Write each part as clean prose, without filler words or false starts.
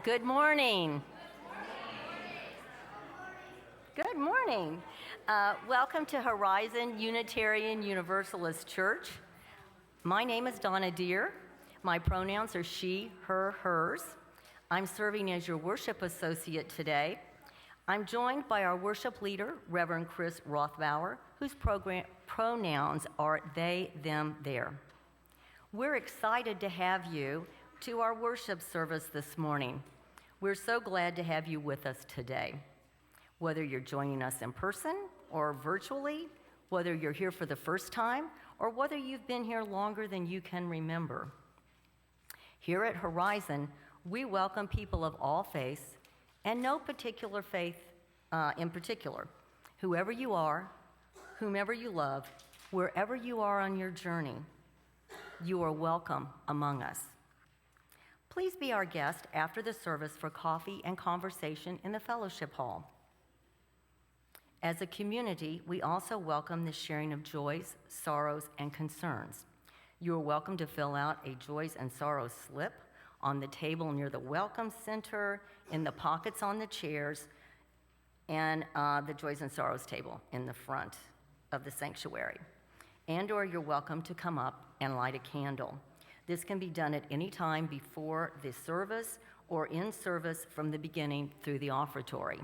Good morning. Good morning. Welcome to Horizon Unitarian Universalist Church. My name is Donna Deere. My pronouns are she, her, hers. I'm serving as your worship associate today. I'm joined by our worship leader, Reverend Chris Rothbauer, whose pronouns are they, them, their. We're excited to have you to our worship service this morning. We're so glad to have you with us today. Whether you're joining us in person or virtually, whether you're here for the first time, or whether you've been here longer than you can remember. Here at Horizon, we welcome people of all faiths and no particular faith in particular. Whoever you are, whomever you love, wherever you are on your journey, you are welcome among us. Please be our guest after the service for coffee and conversation in the fellowship hall. As a community, we also welcome the sharing of joys, sorrows, and concerns. You are welcome to fill out a joys and sorrows slip on the table near the welcome center, in the pockets on the chairs, and the joys and sorrows table in the front of the sanctuary. And/or you're welcome to come up and light a candle. This can be done at any time before the service or in service from the beginning through the offertory.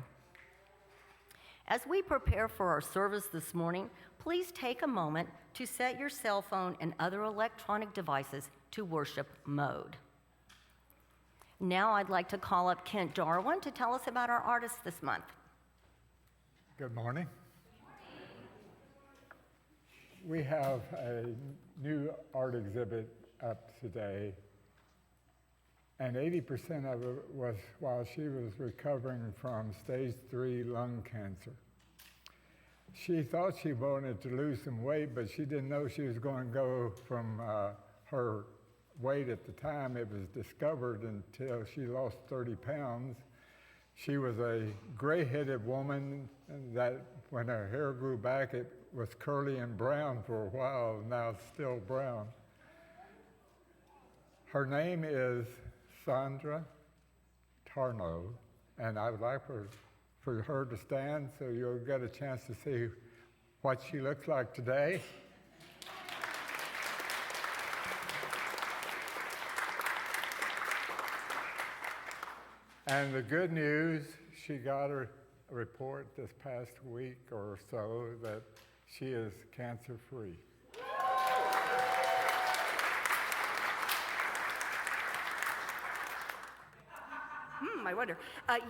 As we prepare for our service this morning, please take a moment to set your cell phone and other electronic devices to worship mode. Now I'd like to call up Kent Darwin to tell us about our artists this month. Good morning. We have a new art exhibit up today, and 80% of it was while she was recovering from stage 3 lung cancer. She thought she wanted to lose some weight, but she didn't know she was going to go from her weight at the time it was discovered until she lost 30 pounds. She was a gray-headed woman that when her hair grew back, it was curly and brown for a while, and now it's still brown. Her name is Sandra Tarnow, and I would like for her to stand so you'll get a chance to see what she looks like today. And the good news, she got a report this past week or so that she is cancer-free. I wonder.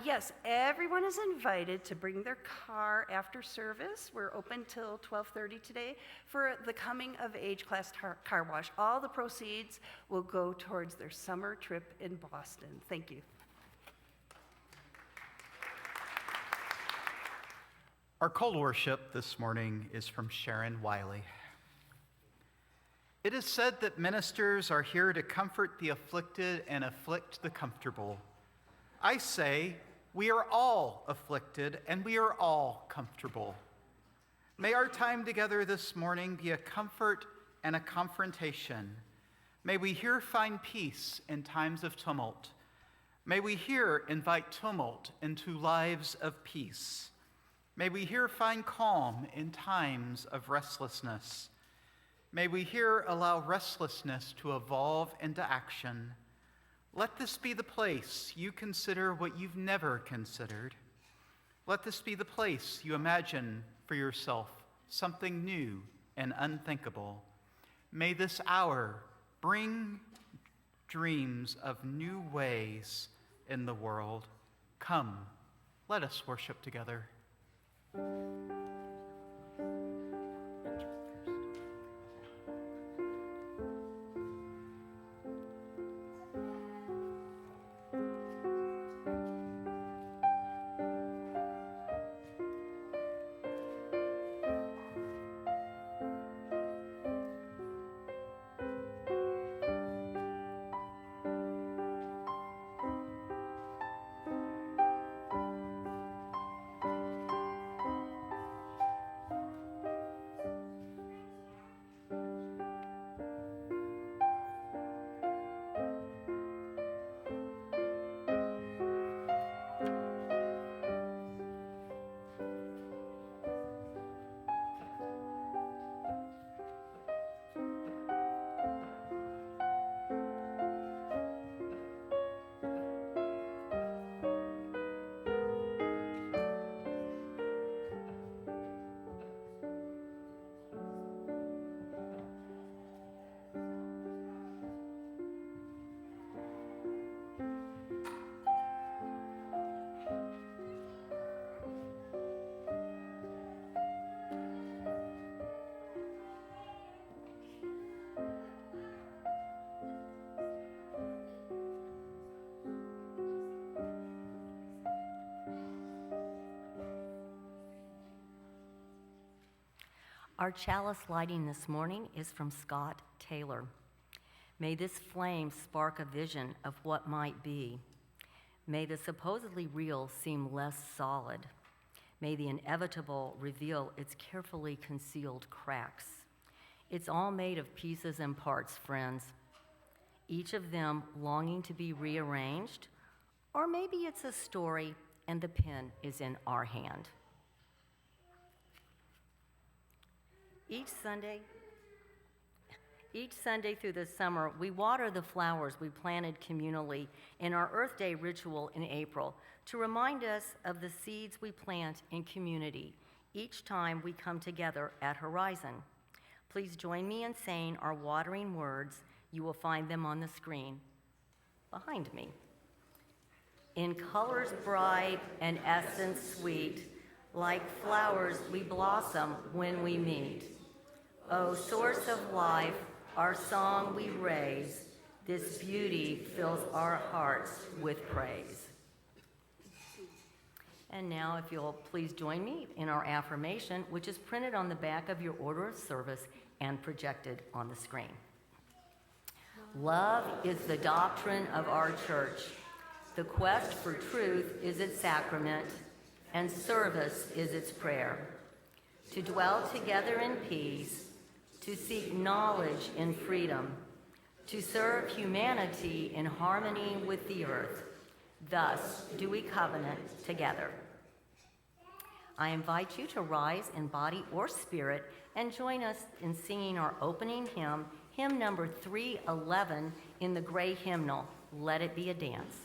Yes, everyone is invited to bring their car after service. We're open till 12:30 today for the coming of age class car wash. All the proceeds will go towards their summer trip in Boston. Thank you. Our call to worship this morning is from Sharon Wiley. It is said that ministers are here to comfort the afflicted and afflict the comfortable. I say, we are all afflicted and we are all comfortable. May our time together this morning be a comfort and a confrontation. May we here find peace in times of tumult. May we here invite tumult into lives of peace. May we here find calm in times of restlessness. May we here allow restlessness to evolve into action. Let this be the place you consider what you've never considered. Let this be the place you imagine for yourself something new and unthinkable. May this hour bring dreams of new ways in the world. Come, let us worship together. Our chalice lighting this morning is from Scott Taylor. May this flame spark a vision of what might be. May the supposedly real seem less solid. May the inevitable reveal its carefully concealed cracks. It's all made of pieces and parts, friends, each of them longing to be rearranged, or maybe it's a story and the pen is in our hand. Each Sunday through the summer, we water the flowers we planted communally in our Earth Day ritual in April to remind us of the seeds we plant in community each time we come together at Horizon. Please join me in saying our watering words. You will find them on the screen behind me. In colors bright and essence sweet, like flowers we blossom when we meet. O source of life, our song we raise, this beauty fills our hearts with praise. And now, if you'll please join me in our affirmation, which is printed on the back of your order of service and projected on the screen. Love is the doctrine of our church. The quest for truth is its sacrament, and service is its prayer. To dwell together in peace, to seek knowledge in freedom, to serve humanity in harmony with the earth. Thus do we covenant together. I invite you to rise in body or spirit and join us in singing our opening hymn, hymn number 311 in the gray hymnal, Let It Be a Dance.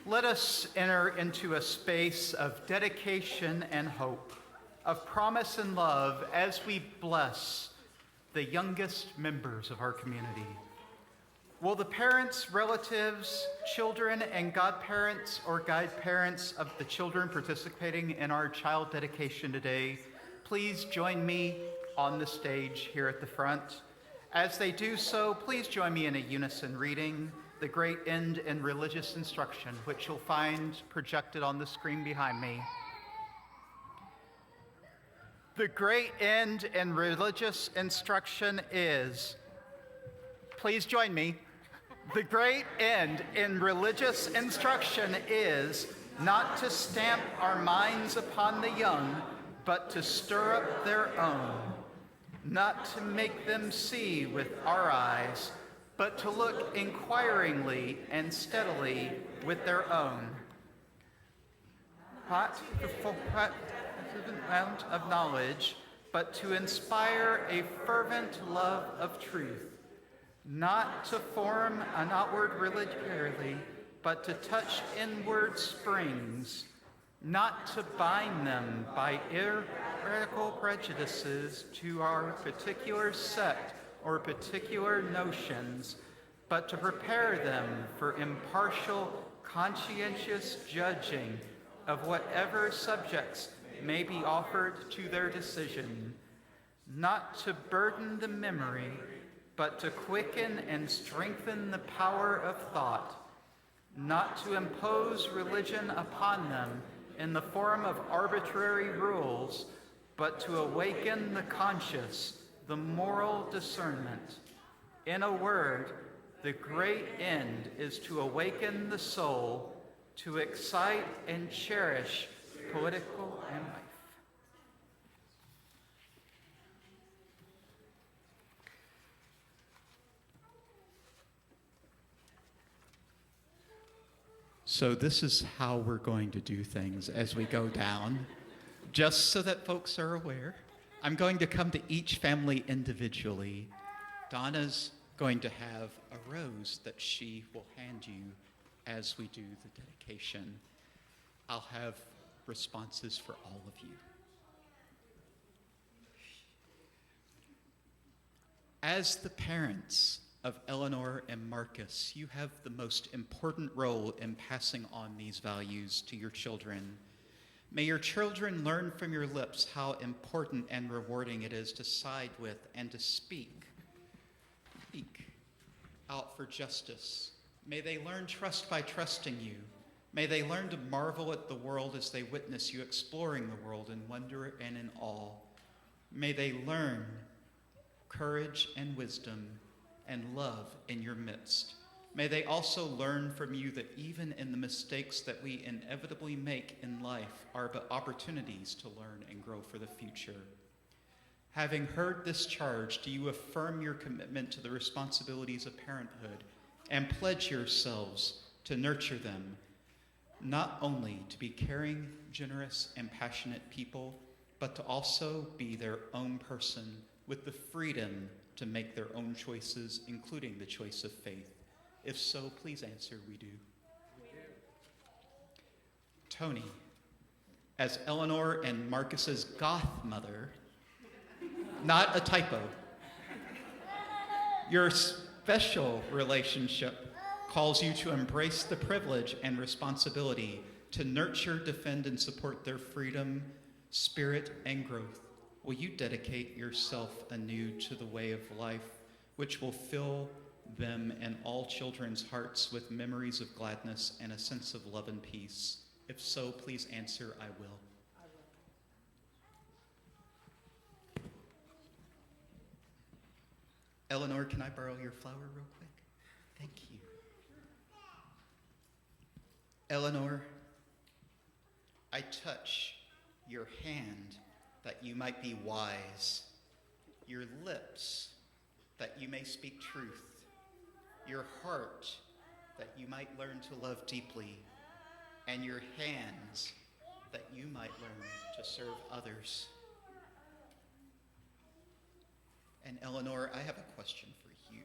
Let us enter into a space of dedication and hope, of promise and love as we bless the youngest members of our community. Will the parents, relatives, children, and godparents or guide parents of the children participating in our child dedication today please join me on the stage here at the front? As they do so, please join me in a unison reading the great end in religious instruction, which you'll find projected on the screen behind me. The great end in religious instruction is, please join me. The great end in religious instruction is not to stamp our minds upon the young, but to stir up their own, not to make them see with our eyes, but to look inquiringly and steadily with their own. Not the full amount of knowledge, but to inspire a fervent love of truth, not to form an outward religiosity, but to touch inward springs, not to bind them by heretical prejudices to our particular sect or particular notions, but to prepare them for impartial, conscientious judging of whatever subjects may be offered to their decision, not to burden the memory, but to quicken and strengthen the power of thought, not to impose religion upon them in the form of arbitrary rules, but to awaken the conscious, the moral discernment. In a word, the great end is to awaken the soul, to excite and cherish political and life. So this is how we're going to do things as we go down. Just so that folks are aware, I'm going to come to each family individually. Donna's going to have a rose that she will hand you as we do the dedication. I'll have responses for all of you. As the parents of Eleanor and Marcus, you have the most important role in passing on these values to your children. May your children learn from your lips how important and rewarding it is to side with and to speak out for justice. May they learn trust by trusting you. May they learn to marvel at the world as they witness you exploring the world in wonder and in awe. May they learn courage and wisdom and love in your midst. May they also learn from you that even in the mistakes that we inevitably make in life are but opportunities to learn and grow for the future. Having heard this charge, do you affirm your commitment to the responsibilities of parenthood and pledge yourselves to nurture them, not only to be caring, generous, and passionate people, but to also be their own person with the freedom to make their own choices, including the choice of faith? If so, please answer, we do. We do. Tony, as Eleanor and Marcus's goth mother, not a typo, your special relationship calls you to embrace the privilege and responsibility to nurture, defend, and support their freedom, spirit, and growth. Will you dedicate yourself anew to the way of life, which will fill them and all children's hearts with memories of gladness and a sense of love and peace? If so, please answer, I will. I will. Eleanor, can I borrow your flower real quick? Thank you. Eleanor, I touch your hand that you might be wise, your lips that you may speak truth, your heart that you might learn to love deeply, and your hands that you might learn to serve others. And Eleanor, I have a question for you.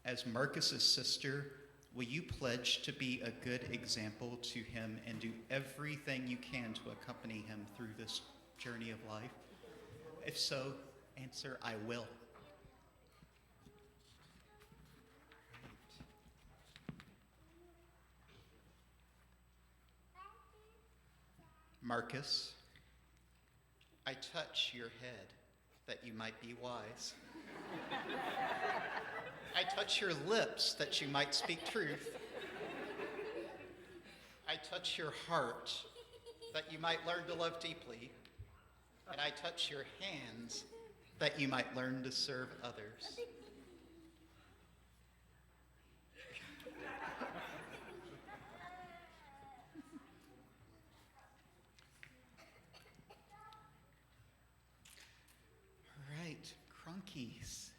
As Marcus's sister, will you pledge to be a good example to him and do everything you can to accompany him through this journey of life? If so, answer, I will. Marcus, I touch your head that you might be wise. I touch your lips that you might speak truth. I touch your heart that you might learn to love deeply. And I touch your hands that you might learn to serve others. All right, crunkies.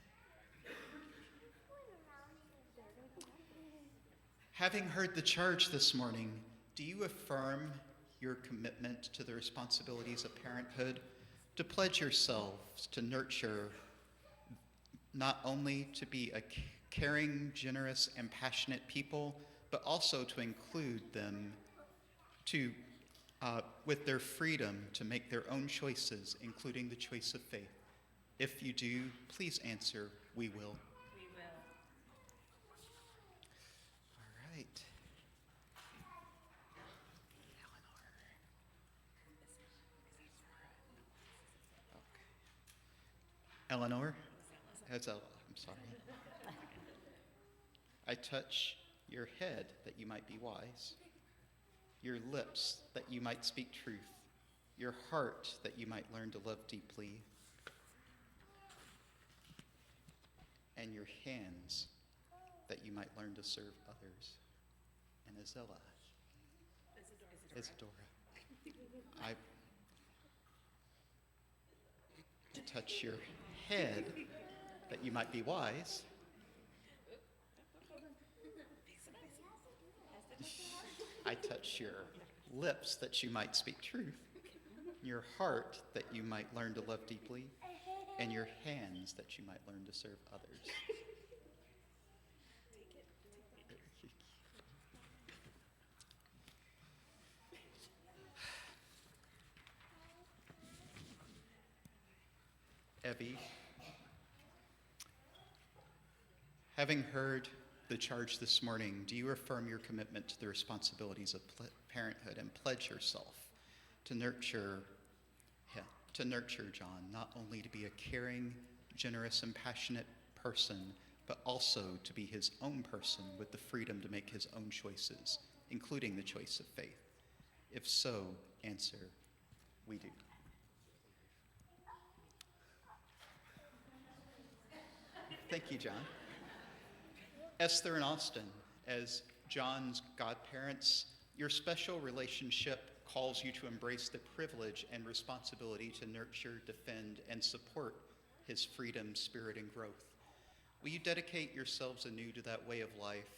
Having heard the charge this morning, do you affirm your commitment to the responsibilities of parenthood, to pledge yourselves to nurture, not only to be a caring, generous, and passionate people, but also to include them with their freedom to make their own choices, including the choice of faith? If you do, please answer, we will. We will. All right. Eleanor? Ezella, I'm sorry. I touch your head that you might be wise, your lips that you might speak truth, your heart that you might learn to love deeply, and your hands that you might learn to serve others. And Ezella. Isadora. I touch your head that you might be wise. I touch your lips that you might speak truth, your heart that you might learn to love deeply, and your hands that you might learn to serve others. Evie, having heard the charge this morning, do you affirm your commitment to the responsibilities of parenthood and pledge yourself to nurture John, not only to be a caring, generous, and passionate person, but also to be his own person with the freedom to make his own choices, including the choice of faith? If so, answer, we do. Thank you, John. Esther and Austin, as John's godparents, your special relationship calls you to embrace the privilege and responsibility to nurture, defend, and support his freedom, spirit, and growth. Will you dedicate yourselves anew to that way of life,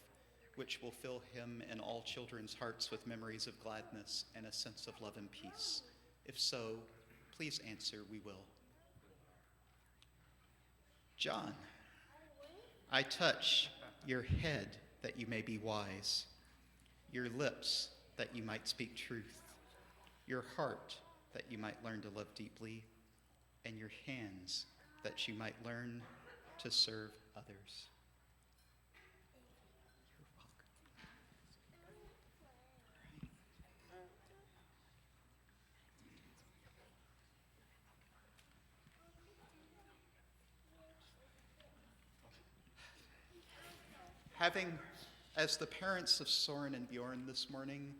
which will fill him and all children's hearts with memories of gladness and a sense of love and peace? If so, please answer, we will. John, I touch your head that you may be wise, your lips that you might speak truth, your heart that you might learn to love deeply, and your hands that you might learn to serve others. You're welcome. Having, as the parents of Soren and Bjorn this morning,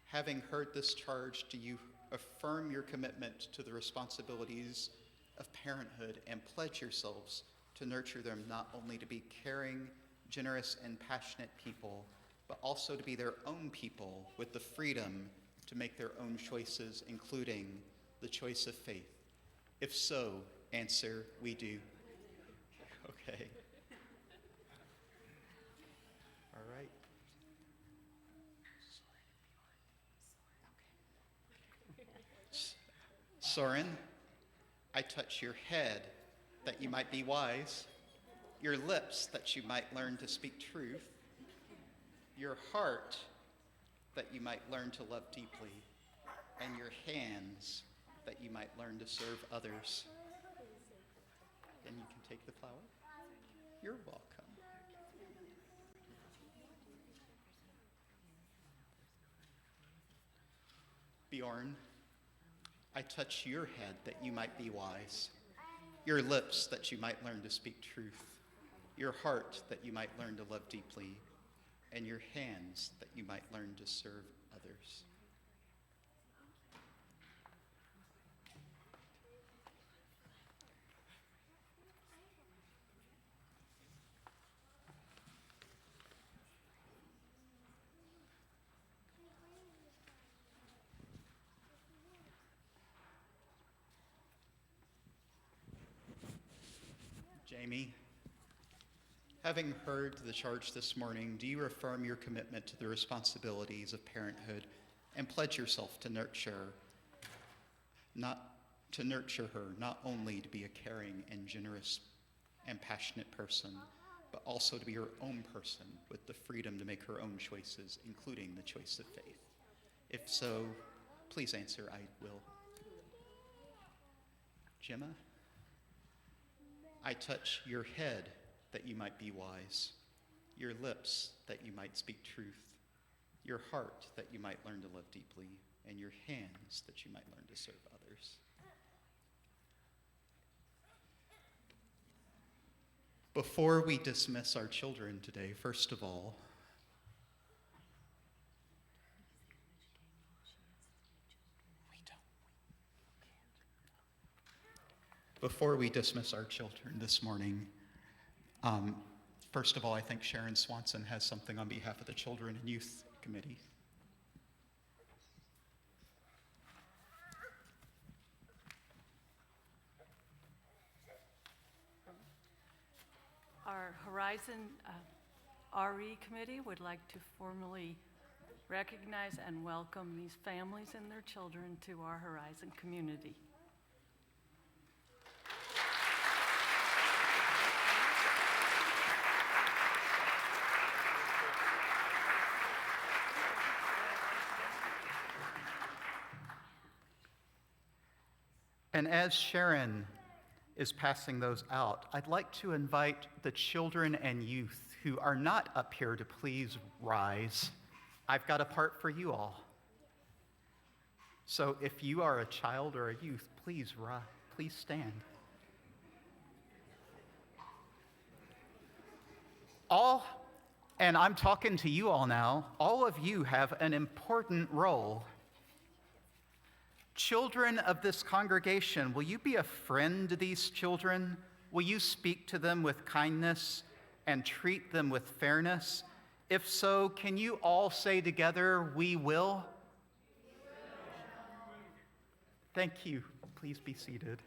having heard this charge, do you affirm your commitment to the responsibilities of parenthood and pledge yourselves to nurture them not only to be caring, generous, and passionate people, but also to be their own people with the freedom to make their own choices, including the choice of faith? If so, answer, we do. Okay. All right. Soren, I touch your head that you might be wise, your lips that you might learn to speak truth, your heart that you might learn to love deeply, and your hands that you might learn to serve others. And you can take the flower. You're welcome. Bjorn, I touch your head that you might be wise, your lips that you might learn to speak truth, your heart that you might learn to love deeply, and your hands that you might learn to serve others. Jamie, having heard the charge this morning, do you affirm your commitment to the responsibilities of parenthood and pledge yourself to nurture her, not only to be a caring and generous and passionate person, but also to be her own person with the freedom to make her own choices, including the choice of faith? If so, please answer, I will. Gemma? I touch your head that you might be wise, your lips that you might speak truth, your heart that you might learn to love deeply, and your hands that you might learn to serve others. Before we dismiss our children today, first of all, Before we dismiss our children this morning, first of all, I think Sharon Swanson has something on behalf of the Children and Youth Committee. Our Horizon RE Committee would like to formally recognize and welcome these families and their children to our Horizon community. And as Sharon is passing those out, I'd like to invite the children and youth who are not up here to please rise. I've got a part for you all. So if you are a child or a youth, please rise, please stand. And I'm talking to you all now, all of you have an important role. Children of this congregation, will you be a friend to these children? Will you speak to them with kindness and treat them with fairness? If so, can you all say together, we will? Thank you. Please be seated.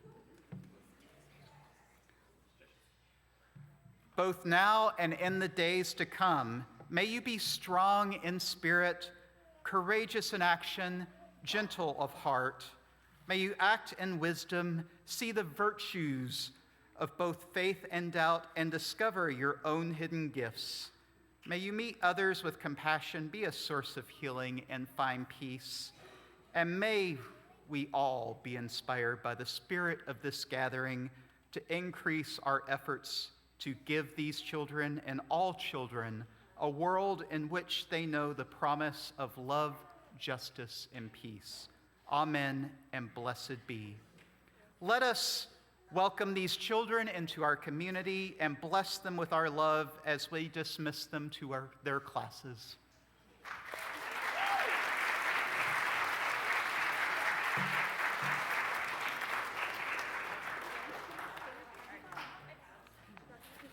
Both now and in the days to come, may you be strong in spirit, courageous in action, gentle of heart. May you act in wisdom, see the virtues of both faith and doubt, and discover your own hidden gifts. May you meet others with compassion, be a source of healing, and find peace. And may we all be inspired by the spirit of this gathering to increase our efforts to give these children and all children a world in which they know the promise of love, justice, and peace. Amen, and blessed be. Let us welcome these children into our community and bless them with our love as we dismiss them to their classes.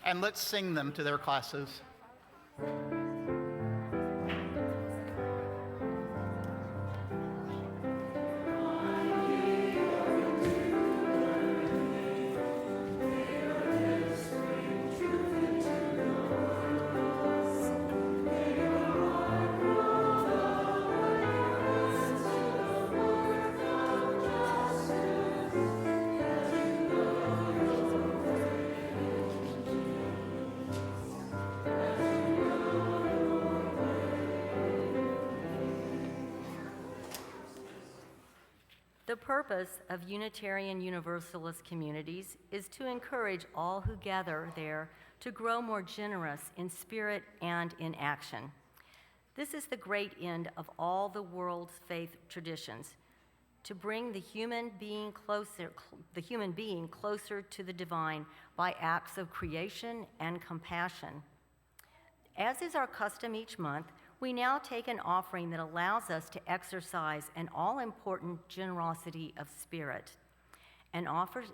And let's sing them to their classes. The purpose of Unitarian Universalist communities is to encourage all who gather there to grow more generous in spirit and in action. This is the great end of all the world's faith traditions, to bring the human being closer to the divine by acts of creation and compassion. As is our custom each month, we now take an offering that allows us to exercise an all-important generosity of spirit. An offering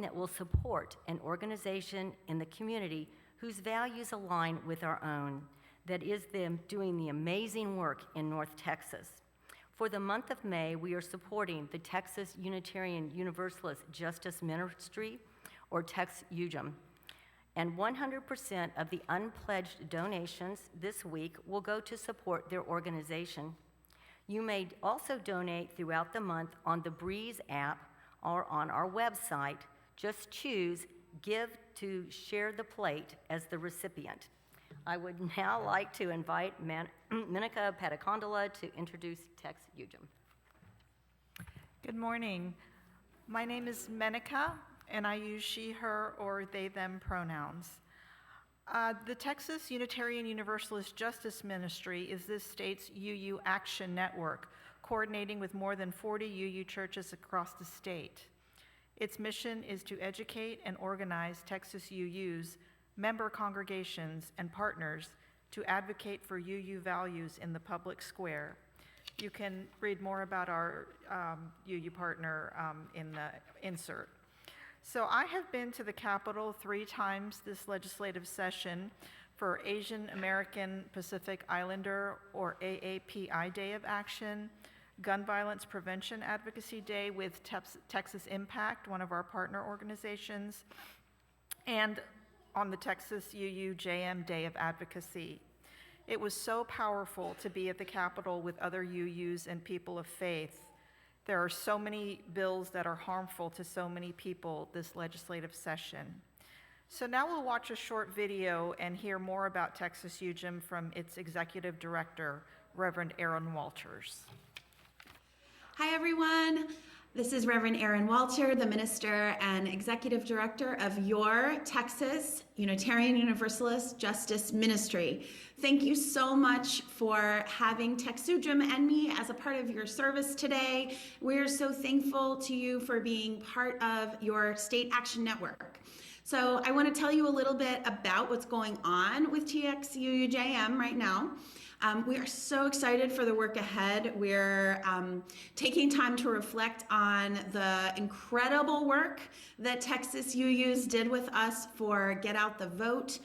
that will support an organization in the community whose values align with our own, that is them doing the amazing work in North Texas. For the month of May, we are supporting the Texas Unitarian Universalist Justice Ministry, or Tex UJM, and 100% of the unpledged donations this week will go to support their organization. You may also donate throughout the month on the Breeze app or on our website. Just choose Give to Share the Plate as the recipient. I would now like to invite Menica Patacondola to introduce Tex UJM. Good morning. My name is Menica, and I use she, her, or they, them pronouns. The Texas Unitarian Universalist Justice Ministry is this state's UU Action Network, coordinating with more than 40 UU churches across the state. Its mission is to educate and organize Texas UUs, member congregations, and partners to advocate for UU values in the public square. You can read more about our UU partner in the insert. So I have been to the Capitol 3 times this legislative session for Asian American Pacific Islander, or AAPI Day of Action, Gun Violence Prevention Advocacy Day with Texas Impact, one of our partner organizations, and on the Texas UU-JM Day of Advocacy. It was so powerful to be at the Capitol with other UUs and people of faith. There are so many bills that are harmful to so many people this legislative session. So now we'll watch a short video and hear more about Texas UJM from its executive director, Reverend Aaron Walters. Hi, everyone. This is Reverend Aaron Walter, the minister and executive director of your Texas Unitarian Universalist Justice Ministry. Thank you so much for having Tex UJM and me as a part of your service today. We're so thankful to you for being part of your state action network. So I want to tell you a little bit about what's going on with TXUUJM right now. We are so excited for the work ahead. We're taking time to reflect on the incredible work that Texas UUs did with us for Get Out the Vote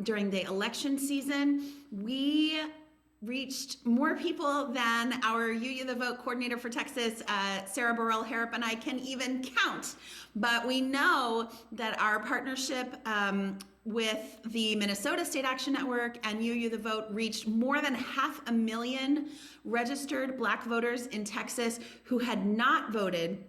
during the election season. We reached more people than our UU the Vote coordinator for Texas, Sarah Burrell-Harrop, and I can even count. But we know that our partnership with the Minnesota State Action Network and UU the Vote reached more than 500,000 registered Black voters in Texas who had not voted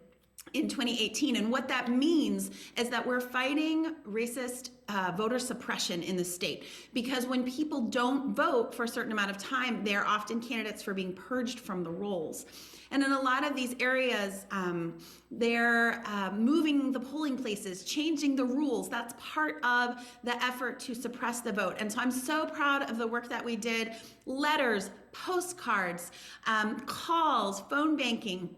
in 2018. And what that means is that we're fighting racist voter suppression in the state, because when people don't vote for a certain amount of time, they're often candidates for being purged from the rolls. And in a lot of these areas, they're moving the polling places, changing the rules. That's part of the effort to suppress the vote. And so I'm so proud of the work that we did. Letters, postcards, calls, phone banking.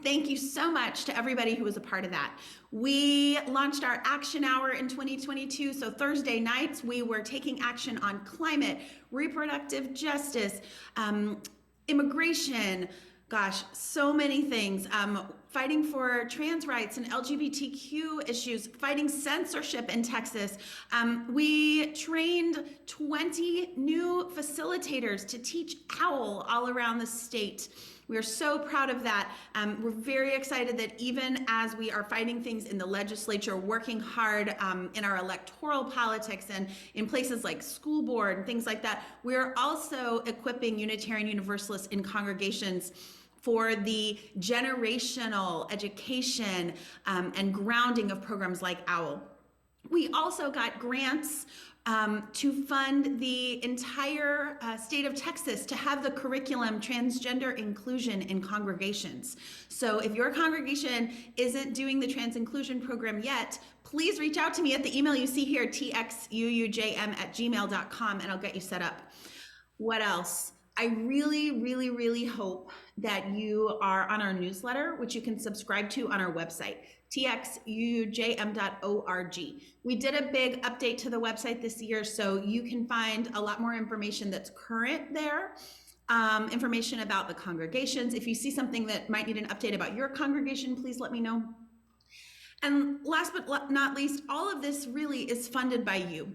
Thank you so much to everybody who was a part of that. We launched our action hour in 2022. So Thursday nights, we were taking action on climate, reproductive justice, immigration, gosh, so many things. Fighting for trans rights and LGBTQ issues, fighting censorship in Texas. We trained 20 new facilitators to teach OWL all around the state. We are so proud of that. We're very excited that even as we are fighting things in the legislature, working hard in our electoral politics and in places like school board and things like that, we're also equipping Unitarian Universalists in congregations for the generational education and grounding of programs like OWL. We also got grants to fund the entire state of Texas to have the curriculum transgender inclusion in congregations. So if your congregation isn't doing the trans inclusion program yet, please reach out to me at the email you see here, txuujm@gmail.com, and I'll get you set up. What else? I really, really, really hope that you are on our newsletter, which you can subscribe to on our website, txujm.org. We did a big update to the website this year, so you can find a lot more information that's current there. Information about the congregations. If you see something that might need an update about your congregation, please let me know. And last but not least, all of this really is funded by you.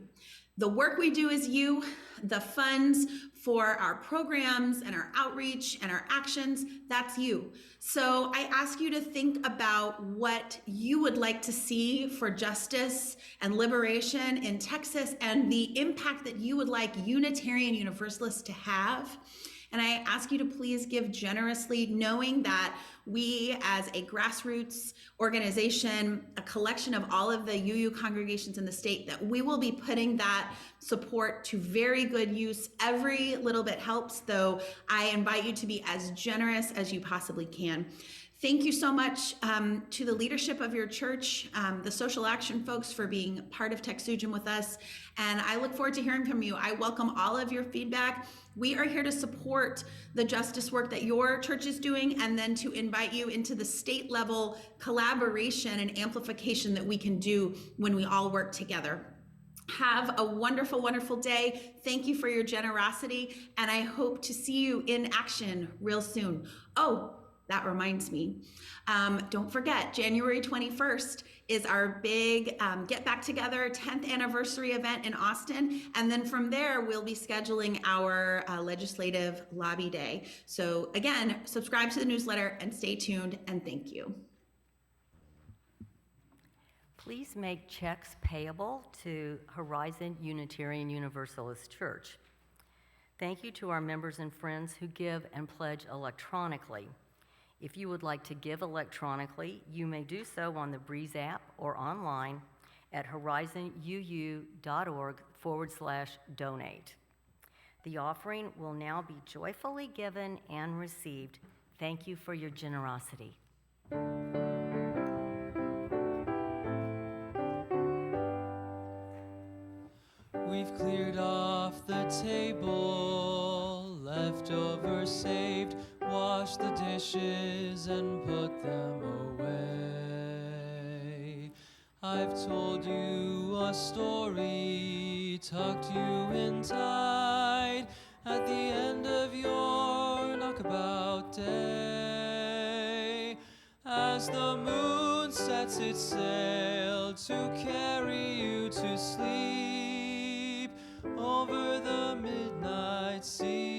The work we do is you. The funds for our programs and our outreach and our actions, that's you. So I ask you to think about what you would like to see for justice and liberation in Texas and the impact that you would like Unitarian Universalists to have. And I ask you to please give generously, knowing that we as a grassroots organization, a collection of all of the UU congregations in the state, that we will be putting that support to very good use. Every little bit helps, though I invite you to be as generous as you possibly can. Thank you so much to the leadership of your church, the social action folks, for being part of TechSouJM with us. And I look forward to hearing from you. I welcome all of your feedback. We are here to support the justice work that your church is doing, and then to invite you into the state level collaboration and amplification that we can do when we all work together. Have a wonderful, wonderful day. Thank you for your generosity, and I hope to see you in action real soon. Oh, that reminds me, don't forget, January 21st is our big Get Back Together 10th anniversary event in Austin. And then from there, we'll be scheduling our legislative lobby day. So again, subscribe to the newsletter and stay tuned, and thank you. Please make checks payable to Horizon Unitarian Universalist Church. Thank you to our members and friends who give and pledge electronically. If you would like to give electronically, you may do so on the Breeze app or online at horizonuu.org/donate. The offering will now be joyfully given and received. Thank you for your generosity. We've cleared off the table, leftovers saved, washed the dishes and put them away. I've told you a story, tucked you in tight at the end of your knockabout day. As the moon sets its sail to carry you to sleep over the midnight sea,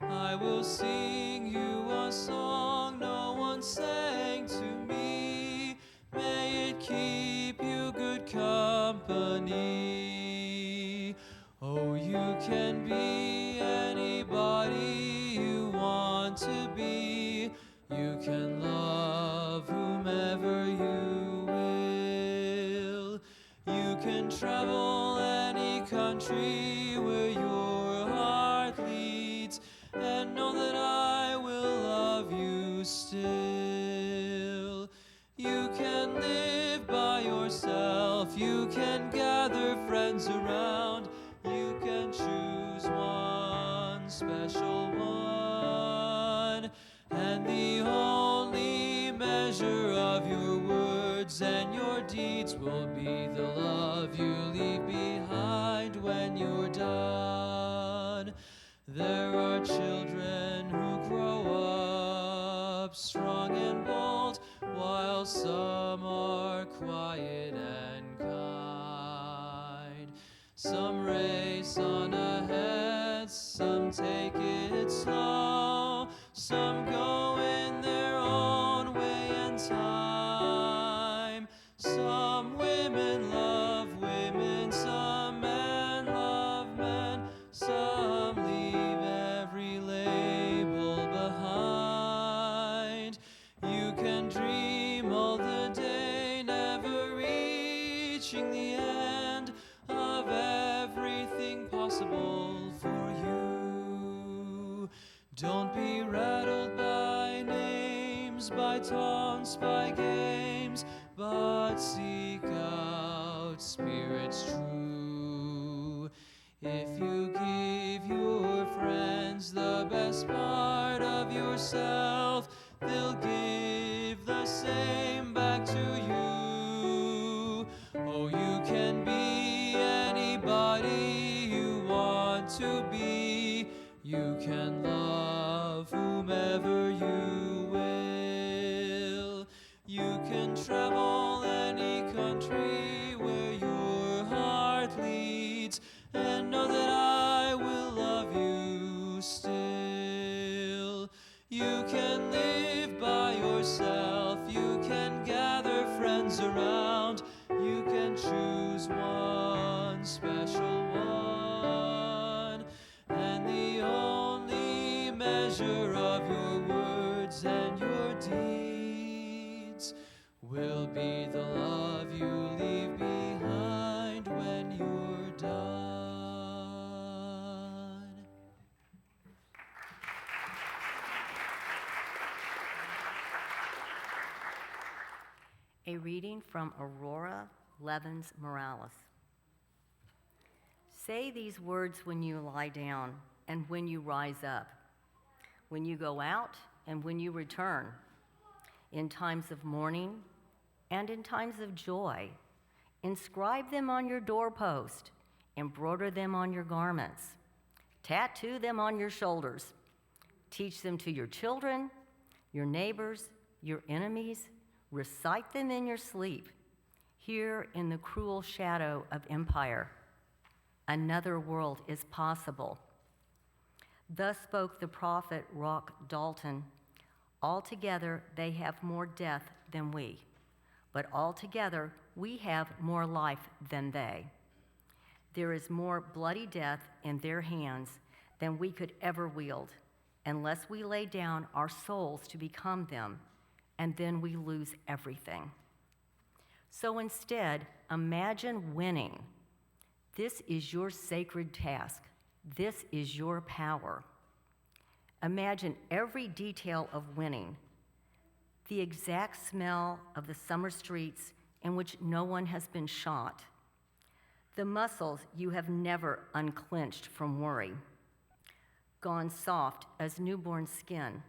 I will sing you a song no one sang to me. May it keep you good company. Oh, you can be anybody you want to be. You can love whomever you will. You can travel any country where your heart leads, and know that I will love you still. You can live by yourself, you can gather friends around, you can choose one special one, and the only measure of your words and your deeds will be the love you leave behind when you're done. There are children who grow up strong and bold, while some are quiet and kind. Some race on ahead, some take it slow, some go in their own way and time. Some women love women, some men love men, some leave every label behind. You can dream all the day, never reaching the end of everything possible for you. Don't be rattled by names, by taunts, by games, but seek out spirits true. If you give your yourself, they'll give the same back to you. Oh, you can be anybody you want to be. You can love whomever you will. You can travel any country where your heart leads, and know that I will love you still. You can live by yourself, you can gather friends around, you can choose one special one, and the only measure of your words and your deeds will be the love you leave behind when you're done. A reading from Aurora, Levins, Morales. Say these words when you lie down and when you rise up, when you go out and when you return, in times of mourning and in times of joy. Inscribe them on your doorpost, embroider them on your garments, tattoo them on your shoulders. Teach them to your children, your neighbors, your enemies. Recite them in your sleep. Here in the cruel shadow of empire, another world is possible. Thus spoke the prophet Rock Dalton. Altogether, they have more death than we, but altogether, we have more life than they. There is more bloody death in their hands than we could ever wield, unless we lay down our souls to become them, and then we lose everything. So instead, imagine winning. This is your sacred task. This is your power. Imagine every detail of winning. The exact smell of the summer streets in which no one has been shot. The muscles you have never unclenched from worry. Gone soft as newborn skin.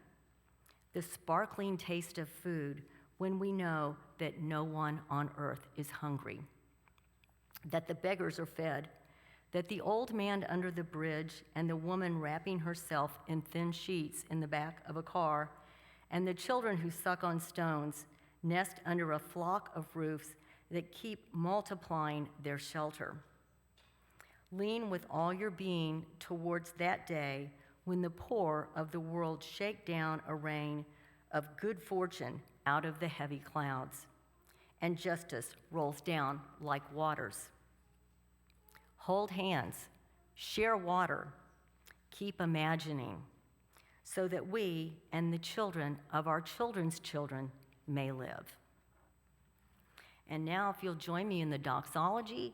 The sparkling taste of food when we know that no one on earth is hungry, that the beggars are fed, that the old man under the bridge and the woman wrapping herself in thin sheets in the back of a car, and the children who suck on stones nest under a flock of roofs that keep multiplying their shelter. Lean with all your being towards that day when the poor of the world shake down a rain of good fortune out of the heavy clouds, and justice rolls down like waters. Hold hands, share water, keep imagining, so that we and the children of our children's children may live. And now, if you'll join me in the Doxology,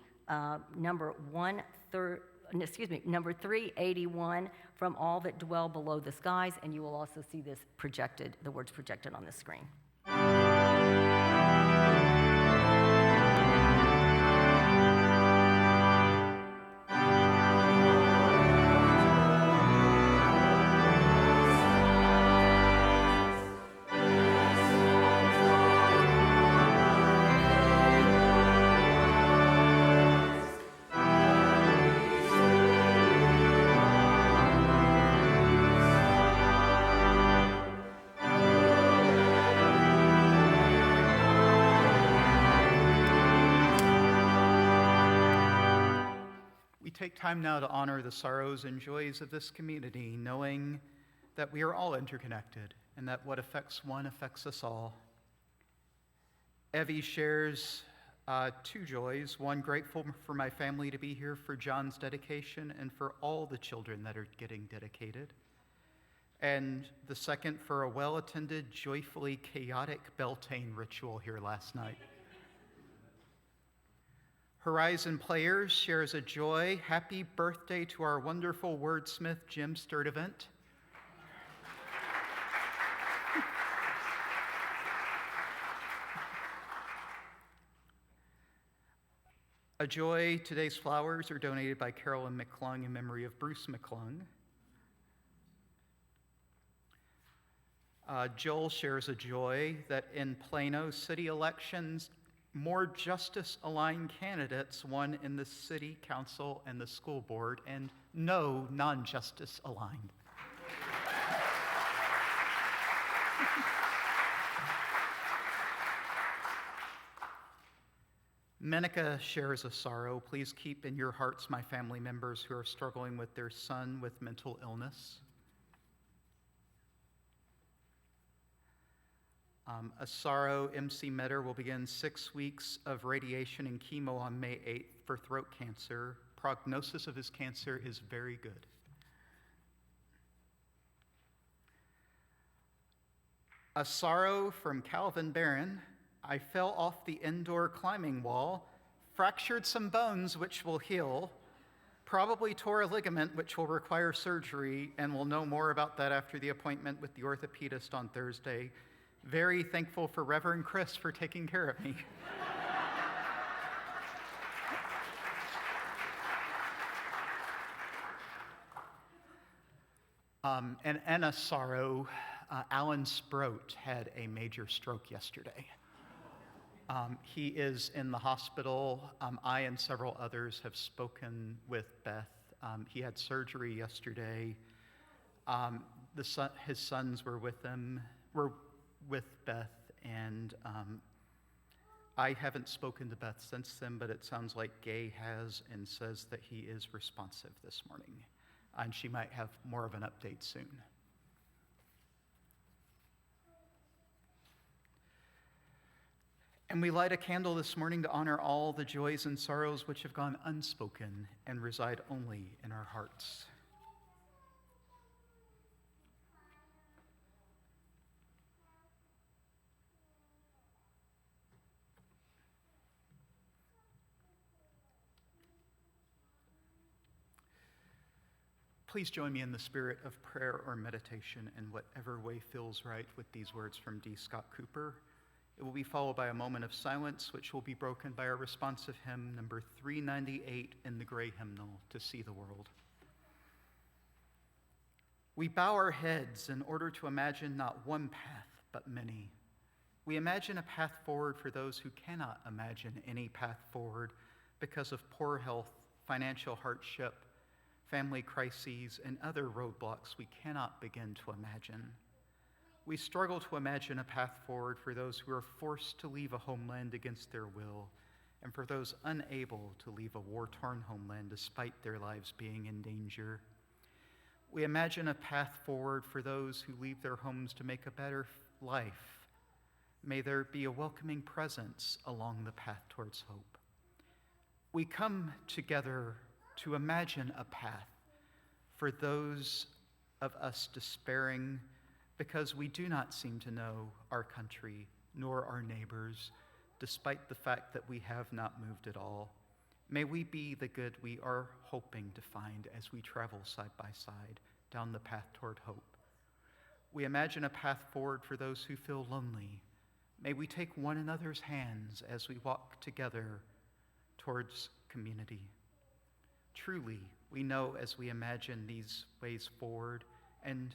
number 381, from all that dwell below the skies, and you will also see this projected, the words projected on the screen. Take time now to honor the sorrows and joys of this community, knowing that we are all interconnected and that what affects one affects us all. Evie shares two joys. One, grateful for my family to be here for John's dedication and for all the children that are getting dedicated. And the second, for a well-attended, joyfully chaotic Beltane ritual here last night. Horizon Players shares a joy. Happy birthday to our wonderful wordsmith, Jim Sturdivant. A joy, today's flowers are donated by Carolyn McClung in memory of Bruce McClung. Joel shares a joy that in Plano city elections, more justice-aligned candidates won in the city council and the school board, and no non-justice aligned. Menica shares a sorrow. Please keep in your hearts my family members who are struggling with their son with mental illness. A sorrow, MC Metter will begin 6 weeks of radiation and chemo on May 8th for throat cancer. Prognosis of his cancer is very good. A sorrow from Calvin Barron. I fell off the indoor climbing wall, fractured some bones which will heal, probably tore a ligament which will require surgery, and we'll know more about that after the appointment with the orthopedist on Thursday. Very thankful for Reverend Chris for taking care of me. And Anna sorrow, Alan Sproat had a major stroke yesterday. He is in the hospital. I and several others have spoken with Beth. He had surgery yesterday. His sons were with Beth, and I haven't spoken to Beth since then, but it sounds like Gay has and says that he is responsive this morning, and she might have more of an update soon. And we light a candle this morning to honor all the joys and sorrows which have gone unspoken and reside only in our hearts. Please join me in the spirit of prayer or meditation in whatever way feels right with these words from D. Scott Cooper. It will be followed by a moment of silence, which will be broken by a responsive hymn, number 398 in the gray hymnal, To See the World. We bow our heads in order to imagine not one path, but many. We imagine a path forward for those who cannot imagine any path forward because of poor health, financial hardship, family crises, and other roadblocks we cannot begin to imagine. We struggle to imagine a path forward for those who are forced to leave a homeland against their will, and for those unable to leave a war-torn homeland despite their lives being in danger. We imagine a path forward for those who leave their homes to make a better life. May there be a welcoming presence along the path towards hope. We come together to imagine a path for those of us despairing because we do not seem to know our country nor our neighbors, despite the fact that we have not moved at all. May we be the good we are hoping to find as we travel side by side down the path toward hope. We imagine a path forward for those who feel lonely. May we take one another's hands as we walk together towards community. Truly, we know as we imagine these ways forward and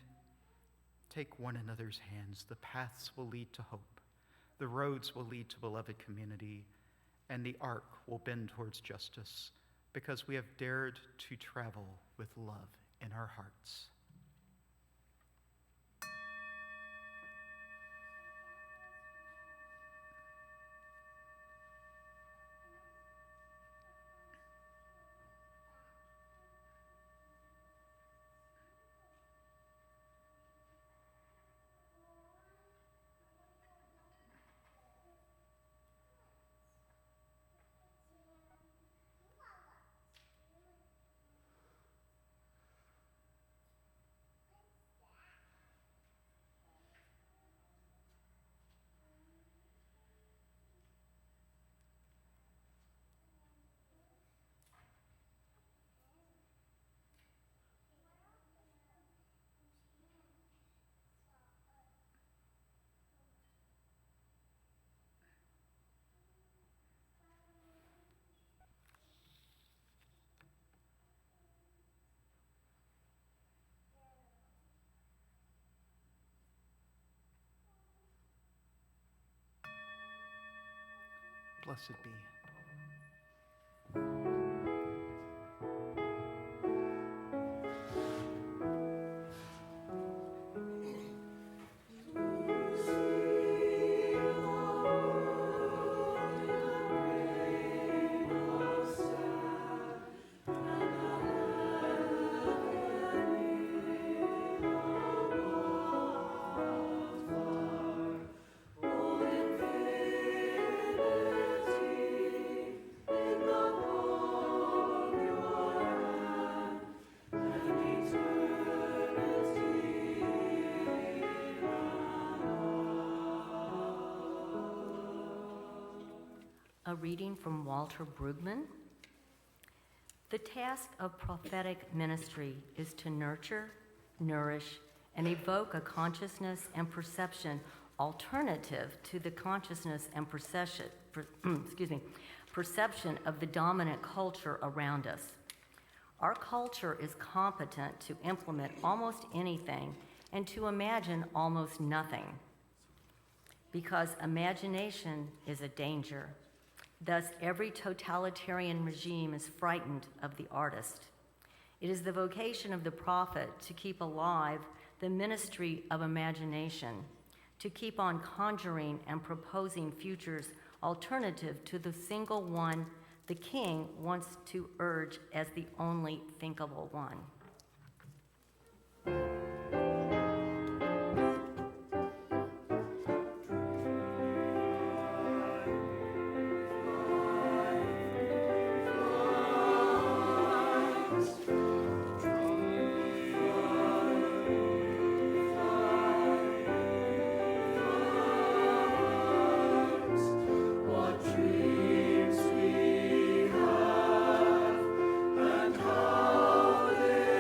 take one another's hands, the paths will lead to hope, the roads will lead to beloved community, and the arc will bend towards justice because we have dared to travel with love in our hearts. Blessed be. A reading from Walter Brueggemann. The task of prophetic ministry is to nurture, nourish, and evoke a consciousness and perception alternative to the consciousness and perception of the dominant culture around us. Our culture is competent to implement almost anything and to imagine almost nothing, because imagination is a danger. Thus, every totalitarian regime is frightened of the artist. It is the vocation of the prophet to keep alive the ministry of imagination, to keep on conjuring and proposing futures alternative to the single one the king wants to urge as the only thinkable one. Dreams we have, and how they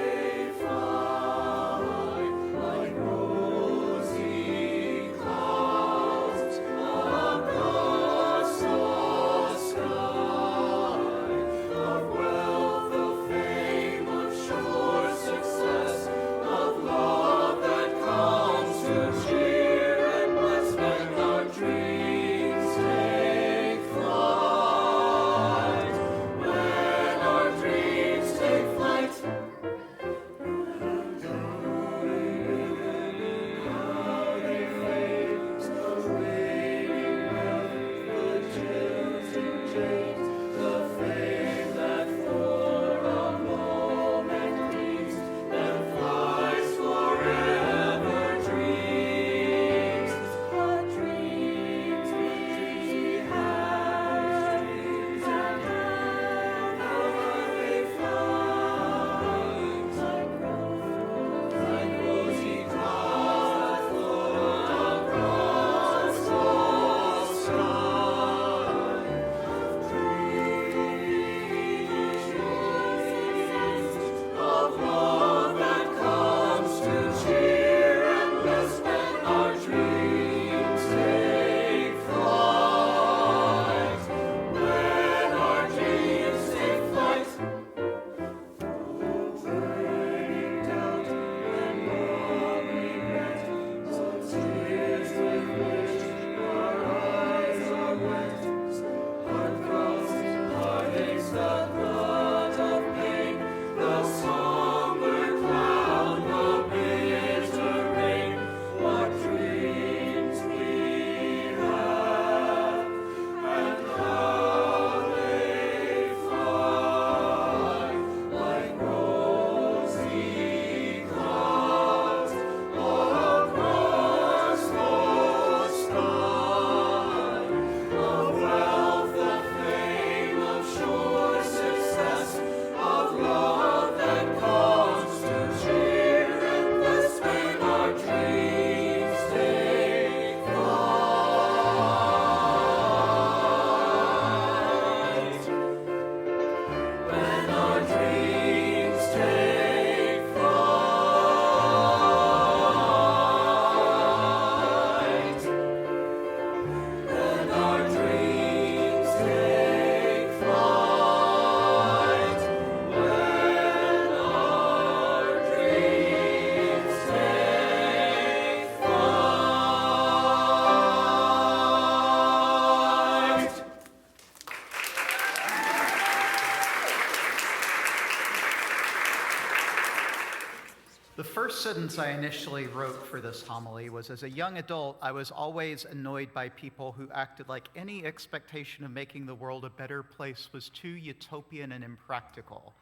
The first sentence I initially wrote for this homily was, as a young adult, I was always annoyed by people who acted like any expectation of making the world a better place was too utopian and impractical.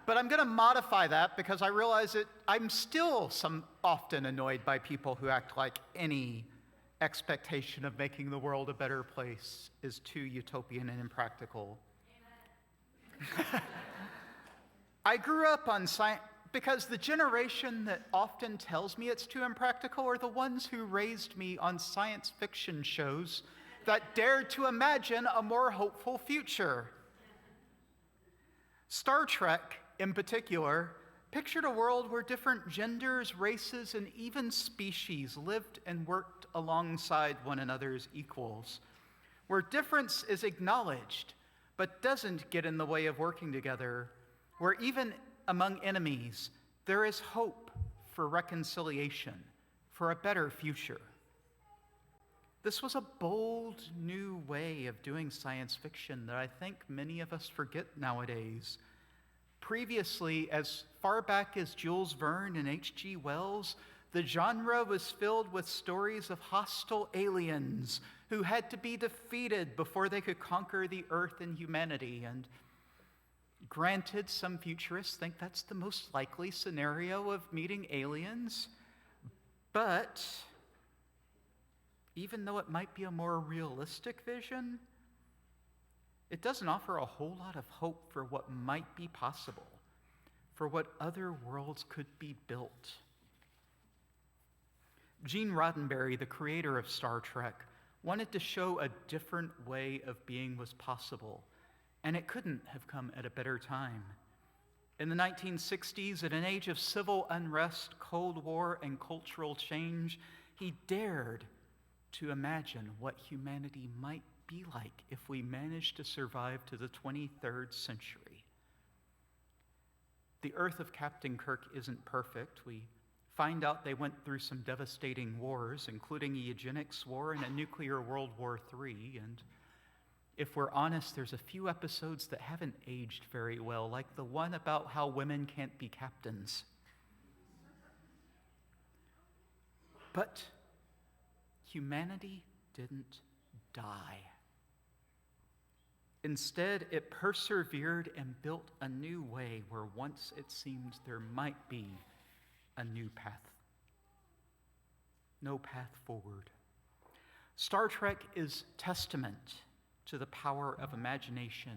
But I'm going to modify that because I realize that I'm still often annoyed by people who act like any expectation of making the world a better place is too utopian and impractical. I grew up on science because the generation that often tells me it's too impractical are the ones who raised me on science fiction shows that dared to imagine a more hopeful future. Star Trek, in particular, pictured a world where different genders, races, and even species lived and worked alongside one another as equals, where difference is acknowledged but doesn't get in the way of working together, where even among enemies, there is hope for reconciliation, for a better future. This was a bold new way of doing science fiction that I think many of us forget nowadays. Previously, as far back as Jules Verne and H.G. Wells, the genre was filled with stories of hostile aliens who had to be defeated before they could conquer the earth and humanity. And granted, some futurists think that's the most likely scenario of meeting aliens, but even though it might be a more realistic vision, it doesn't offer a whole lot of hope for what might be possible, for what other worlds could be built. Gene Roddenberry, the creator of Star Trek, wanted to show a different way of being was possible, and it couldn't have come at a better time. In the 1960s, at an age of civil unrest, Cold War, and cultural change, he dared to imagine what humanity might be like if we managed to survive to the 23rd century. The Earth of Captain Kirk isn't perfect. We find out they went through some devastating wars, including a eugenics war and a nuclear World War III, and if we're honest, there's a few episodes that haven't aged very well, like the one about how women can't be captains. But humanity didn't die. Instead, it persevered and built a new way where once it seemed there might be a new path. No path forward. Star Trek is testament to the power of imagination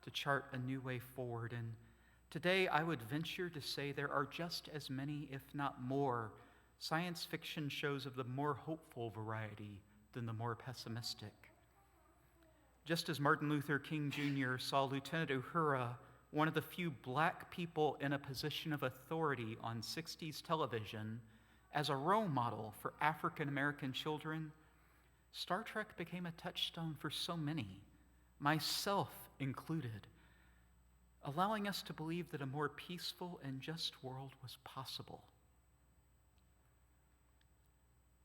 to chart a new way forward. And today I would venture to say there are just as many, if not more, science fiction shows of the more hopeful variety than the more pessimistic. Just as Martin Luther King Jr. saw Lieutenant Uhura, one of the few black people in a position of authority on 60s television, as a role model for African American children, Star Trek became a touchstone for so many, myself included, allowing us to believe that a more peaceful and just world was possible.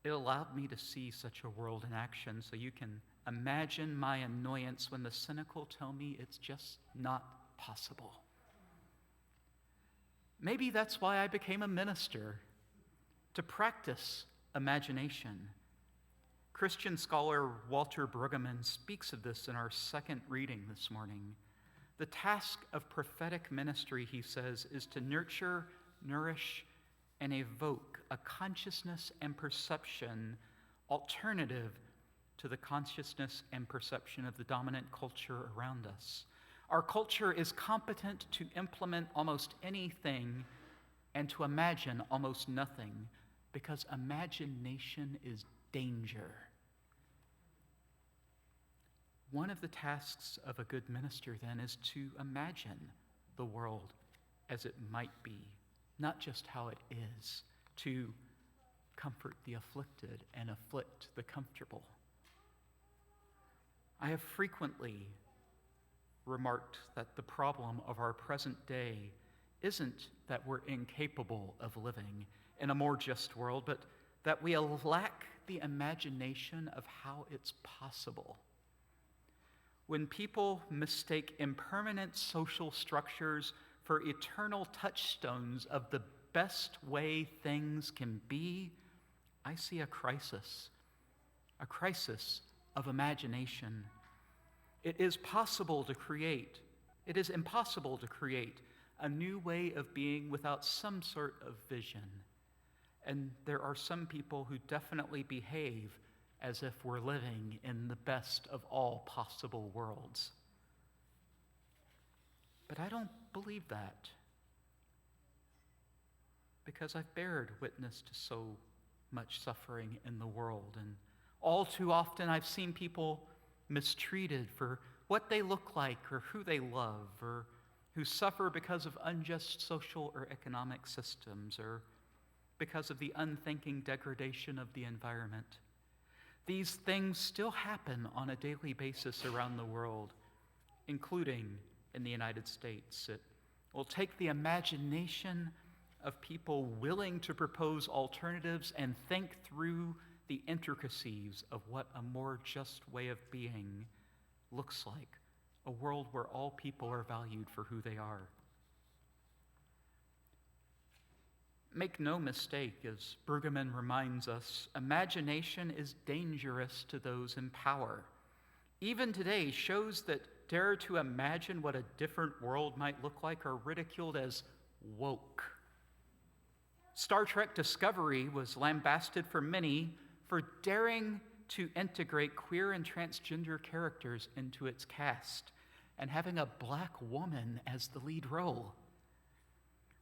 It allowed me to see such a world in action, so you can imagine my annoyance when the cynical tell me it's just not possible. Maybe that's why I became a minister, to practice imagination. Christian scholar Walter Brueggemann speaks of this in our second reading this morning. The task of prophetic ministry, he says, is to nurture, nourish, and evoke a consciousness and perception alternative to the consciousness and perception of the dominant culture around us. Our culture is competent to implement almost anything and to imagine almost nothing, because imagination is danger. One of the tasks of a good minister, then, is to imagine the world as it might be, not just how it is, to comfort the afflicted and afflict the comfortable. I have frequently remarked that the problem of our present day isn't that we're incapable of living in a more just world, but that we lack the imagination of how it's possible. When people mistake impermanent social structures for eternal touchstones of the best way things can be, I see a crisis of imagination. It is impossible to create a new way of being without some sort of vision. And there are some people who definitely behave as if we're living in the best of all possible worlds. But I don't believe that, because I've bared witness to so much suffering in the world, and all too often I've seen people mistreated for what they look like or who they love, or who suffer because of unjust social or economic systems, or because of the unthinking degradation of the environment. These things still happen on a daily basis around the world, including in the United States. It will take the imagination of people willing to propose alternatives and think through the intricacies of what a more just way of being looks like, a world where all people are valued for who they are. Make no mistake, as Brueggemann reminds us, imagination is dangerous to those in power. Even today, shows that dare to imagine what a different world might look like are ridiculed as woke. Star Trek Discovery was lambasted for many for daring to integrate queer and transgender characters into its cast and having a black woman as the lead role.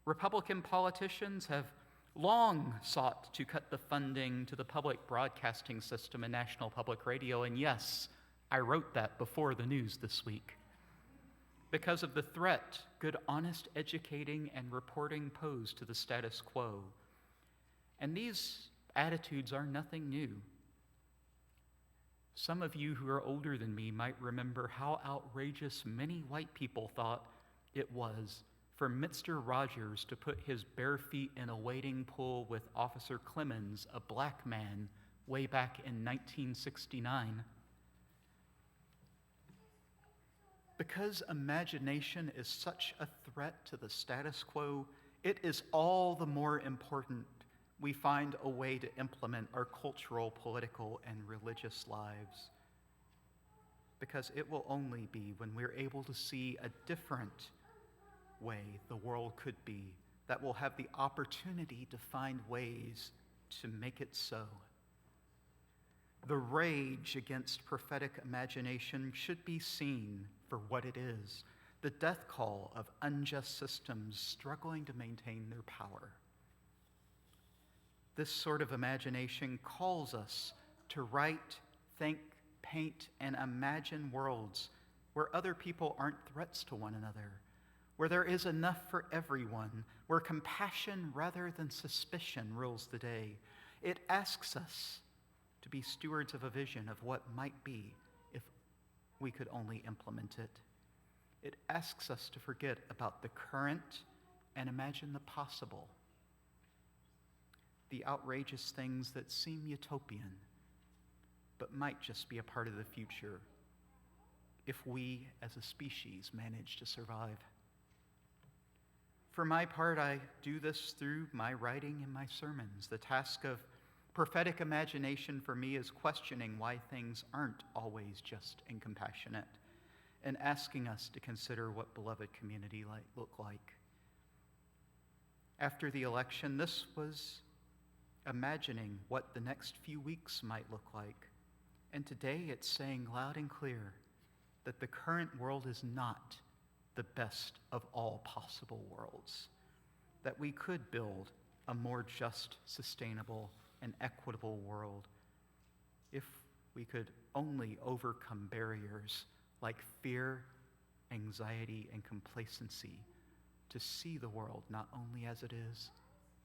Republican politicians have long sought to cut the funding to the public broadcasting system and National Public Radio, and yes, I wrote that before the news this week. Because of the threat good, honest educating and reporting pose to the status quo. And these attitudes are nothing new. Some of you who are older than me might remember how outrageous many white people thought it was for Mr. Rogers to put his bare feet in a wading pool with Officer Clemens, a black man, way back in 1969. Because imagination is such a threat to the status quo, it is all the more important we find a way to implement our cultural, political, and religious lives. Because it will only be when we're able to see a different way the world could be that we'll have the opportunity to find ways to make it so. The rage against prophetic imagination should be seen for what it is, the death call of unjust systems struggling to maintain their power. This sort of imagination calls us to write, think, paint, and imagine worlds where other people aren't threats to one another, where there is enough for everyone, where compassion rather than suspicion rules the day. It asks us to be stewards of a vision of what might be if we could only implement it. It asks us to forget about the current and imagine the possible, the outrageous things that seem utopian, but might just be a part of the future if we as a species manage to survive. For my part, I do this through my writing and my sermons. The task of prophetic imagination for me is questioning why things aren't always just and compassionate, and asking us to consider what beloved community look like. After the election, this was imagining what the next few weeks might look like. And today it's saying loud and clear that the current world is not the best of all possible worlds, that we could build a more just, sustainable, and equitable world if we could only overcome barriers like fear, anxiety, and complacency to see the world not only as it is,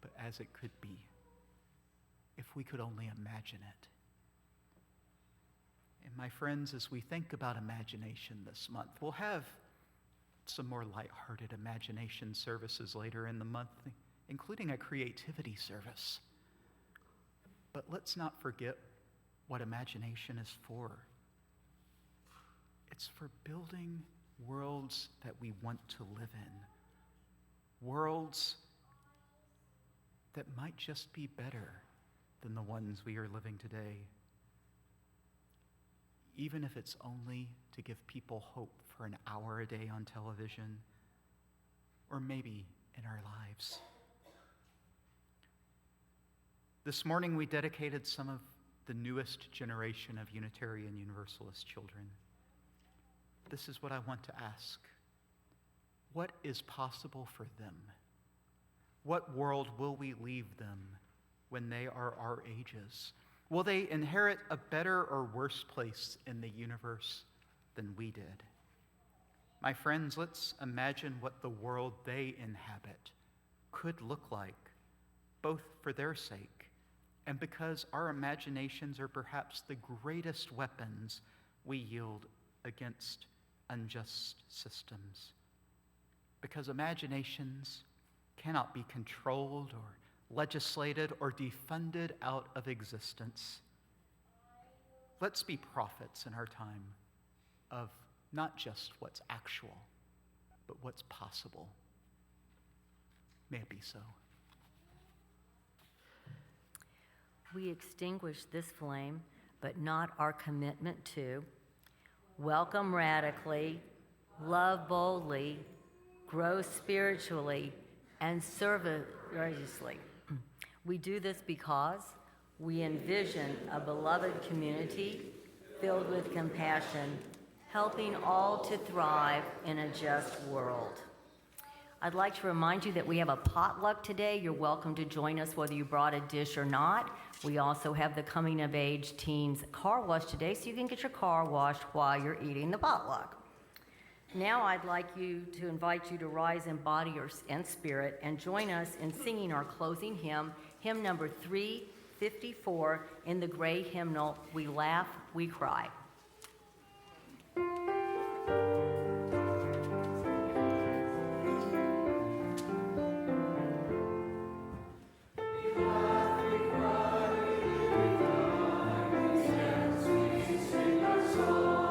but as it could be, if we could only imagine it. And my friends, as we think about imagination this month, we'll have some more lighthearted imagination services later in the month, including a creativity service. But let's not forget what imagination is for. It's for building worlds that we want to live in, worlds that might just be better than the ones we are living today, even if it's only to give people hope for an hour a day on television, or maybe in our lives. This morning we dedicated some of the newest generation of Unitarian Universalist children. This is what I want to ask. What is possible for them? What world will we leave them when they are our ages? Will they inherit a better or worse place in the universe than we did? My friends, let's imagine what the world they inhabit could look like, both for their sake and because our imaginations are perhaps the greatest weapons we yield against unjust systems. Because imaginations cannot be controlled or legislated or defunded out of existence. Let's be prophets in our time of not just what's actual, but what's possible. May it be so. We extinguish this flame, but not our commitment to welcome radically, love boldly, grow spiritually, and serve righteously. We do this because we envision a beloved community filled with compassion, helping all to thrive in a just world. I'd like to remind you that we have a potluck today. You're welcome to join us whether you brought a dish or not. We also have the coming of age teens car wash today, so you can get your car washed while you're eating the potluck. Now I'd like you to invite you to rise in body and spirit and join us in singing our closing hymn, hymn number 354 in the gray hymnal, We Laugh, We Cry. Time alone.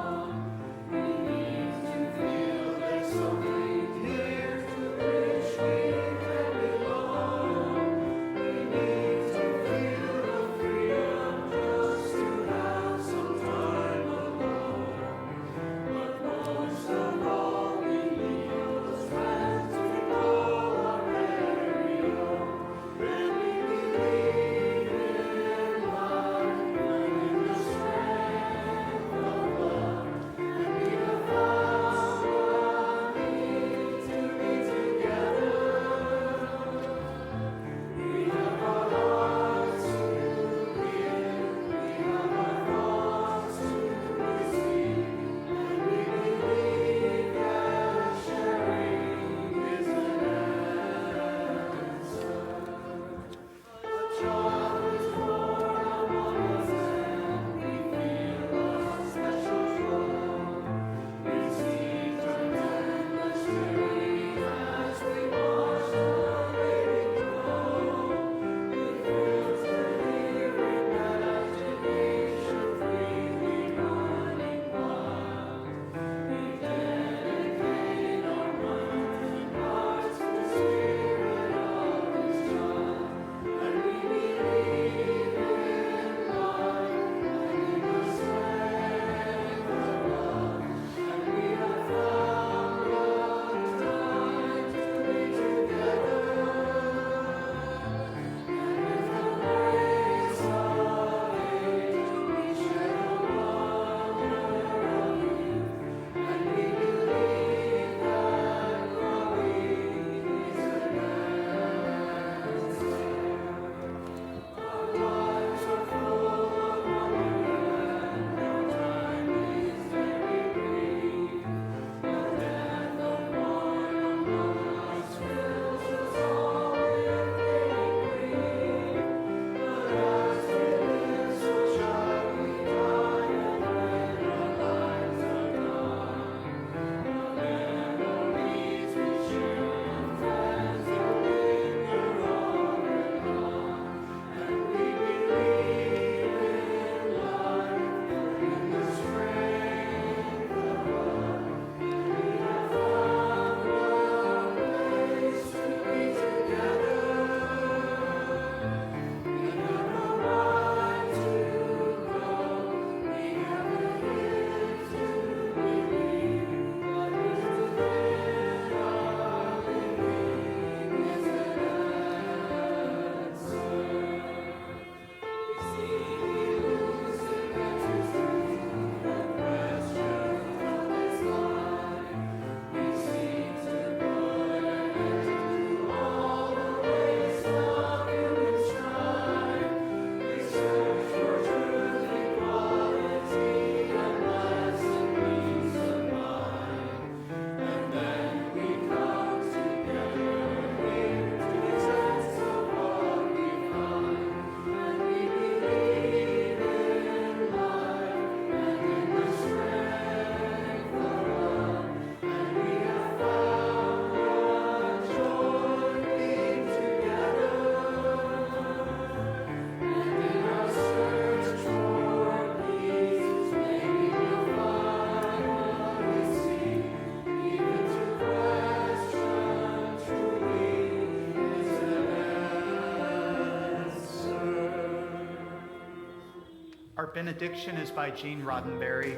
Our benediction is by Gene Roddenberry.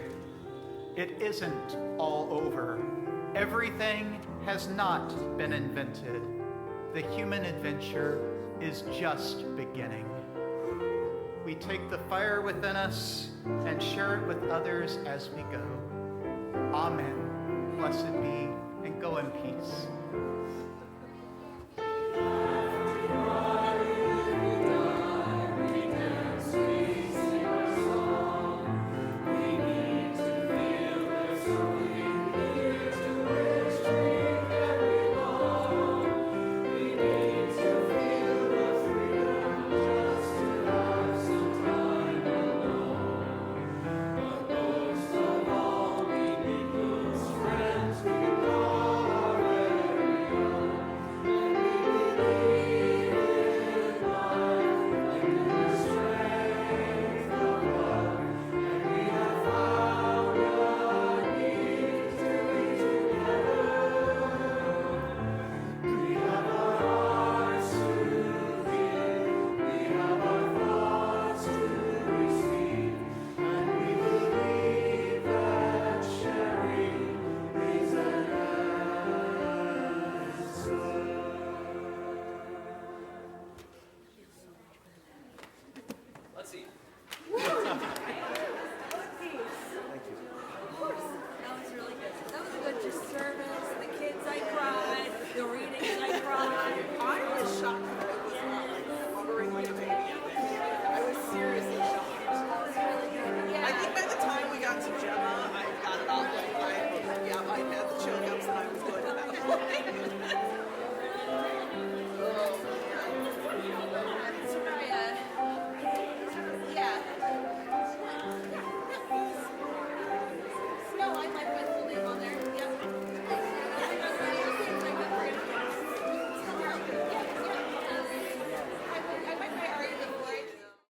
It isn't all over. Everything has not been invented. The human adventure is just beginning. We take the fire within us and share it with others as we go. Amen. Blessed be, and go in peace.